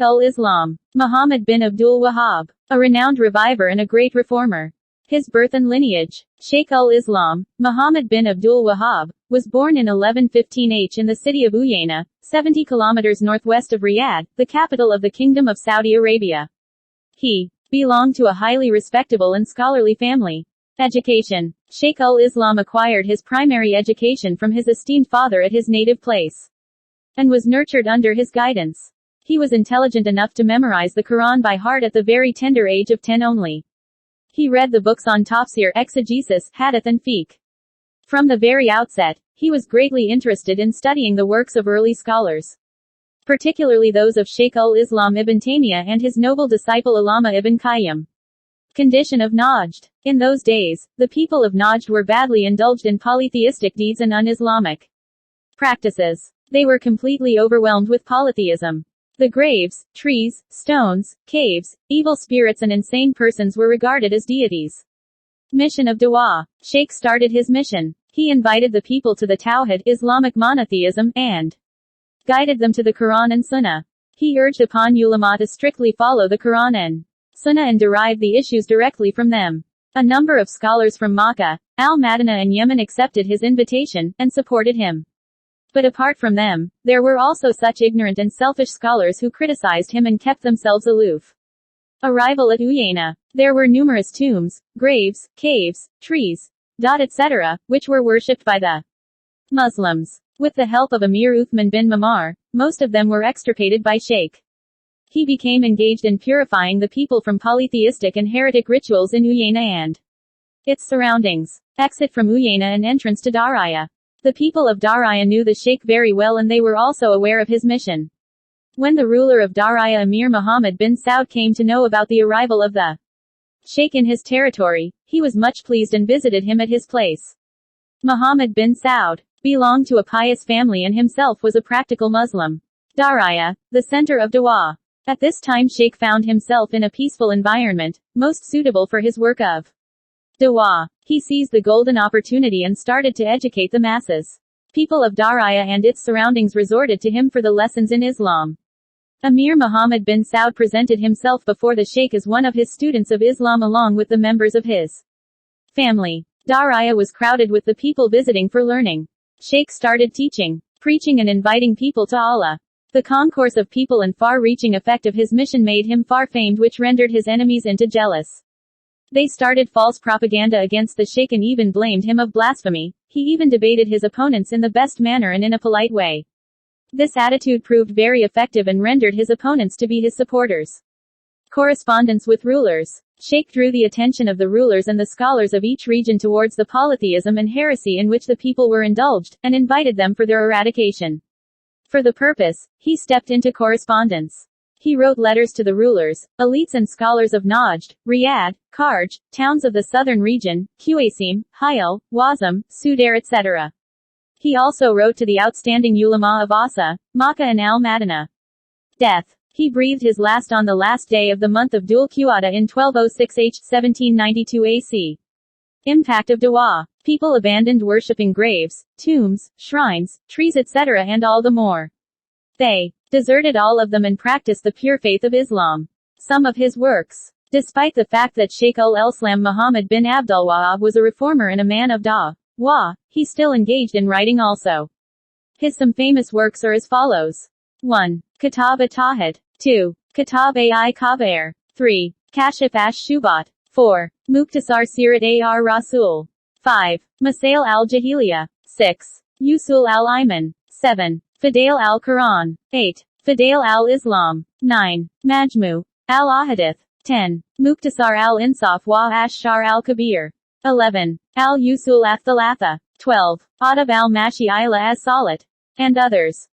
Sheikh-ul-Islam Mohammed bin Abdul-Wahhab, a renowned reviver and a great reformer. His birth and lineage. Sheikh-ul-Islam Mohammed bin Abdul-Wahhab was born in 1115 in the city of Uyainah, 70 kilometers northwest of Riyadh, the capital of the Kingdom of Saudi Arabia. He belonged to a highly respectable and scholarly family. Education. Sheikh-ul-Islam acquired his primary education from his esteemed father at his native place, and was nurtured under his guidance. He was intelligent enough to memorize the Qur'an by heart at the very tender age of 10 only. He read the books on Tafseer, exegesis, Hadith and Fiqh. From the very outset, he was greatly interested in studying the works of early scholars, particularly those of Sheikh-ul-Islam Ibn Taimiyah and his noble disciple Allamah Ibn Qaiyim. Condition of Najd. In those days, the people of Najd were badly indulged in polytheistic deeds and un-Islamic practices. They were completely overwhelmed with polytheism. The graves, trees, stones, caves, evil spirits and insane persons were regarded as deities. Mission of Dawah. Sheikh started his mission. He invited the people to the Tawhid, Islamic monotheism, and guided them to the Quran and Sunnah. He urged upon ulama to strictly follow the Quran and Sunnah and derive the issues directly from them. A number of scholars from Makkah, Al-Madinah and Yemen accepted his invitation, and supported him. But apart from them, there were also such ignorant and selfish scholars who criticized him and kept themselves aloof. Arrival at Uyainah. There were numerous tombs, graves, caves, trees, etc., which were worshipped by the Muslims. With the help of Amir Uthman bin Mamar, most of them were extirpated by Sheikh. He became engaged in purifying the people from polytheistic and heretic rituals in Uyainah and its surroundings. Exit from Uyainah and entrance to R.AH. The people of R.AH knew the Sheikh very well and they were also aware of his mission. When the ruler of R.AH Amir Muhammad bin Saud came to know about the arrival of the Sheikh in his territory, he was much pleased and visited him at his place. Muhammad bin Saud belonged to a pious family and himself was a practical Muslim. R.AH, the center of Dawah. At this time Sheikh found himself in a peaceful environment, most suitable for his work of Dawah. He seized the golden opportunity and started to educate the masses. People of R.AH and its surroundings resorted to him for the lessons in Islam. Amir Muhammad bin Saud presented himself before the Sheikh as one of his students of Islam along with the members of his family. R.AH was crowded with the people visiting for learning. Sheikh started teaching, preaching and inviting people to Allah. The concourse of people and far-reaching effect of his mission made him far famed, which rendered his enemies into jealous. They started false propaganda against the Sheikh and even blamed him of blasphemy. He even debated his opponents in the best manner and in a polite way. This attitude proved very effective and rendered his opponents to be his supporters. Correspondence with rulers. Sheikh drew the attention of the rulers and the scholars of each region towards the polytheism and heresy in which the people were indulged, and invited them for their eradication. For the purpose, he stepped into correspondence. He wrote letters to the rulers, elites and scholars of Najd, Riyadh, Karj, towns of the southern region, Qasim, Hayal, Wazam, Sudair etc. He also wrote to the outstanding ulama of Asa, Makkah and Al-Madinah. Death. He breathed his last on the last day of the month of Dhul Qa'dah in 1206 H. 1792 AC. Impact of Dawah. People abandoned worshipping graves, tombs, shrines, trees etc. and all the more. They deserted all of them and practiced the pure faith of Islam. Some of his works. Despite the fact that Sheikh-ul-Islam Mohammed bin Abdul was a reformer and a man of da'wah, he still engaged in writing also. His some famous works are as follows. 1. Kitab at-Tawhid. 2. Kitab al-Kabair. 3. Kashif ash-Shubat. 4. Mukhtasar Sirat ar-Rasul. 5. Masail al-Jahiliyyah. 6. Usul al-Iman. 7. Fadail al-Quran. 8. Fadail al-Islam. 9. Majmu. al-Ahadith. 10. Mukhtasar al-Insaf wa ash-Shar al-Kabir. 11. Al-Usul ath-Thalatha. 12. Adab al-Mashi ila as-Salat. And others.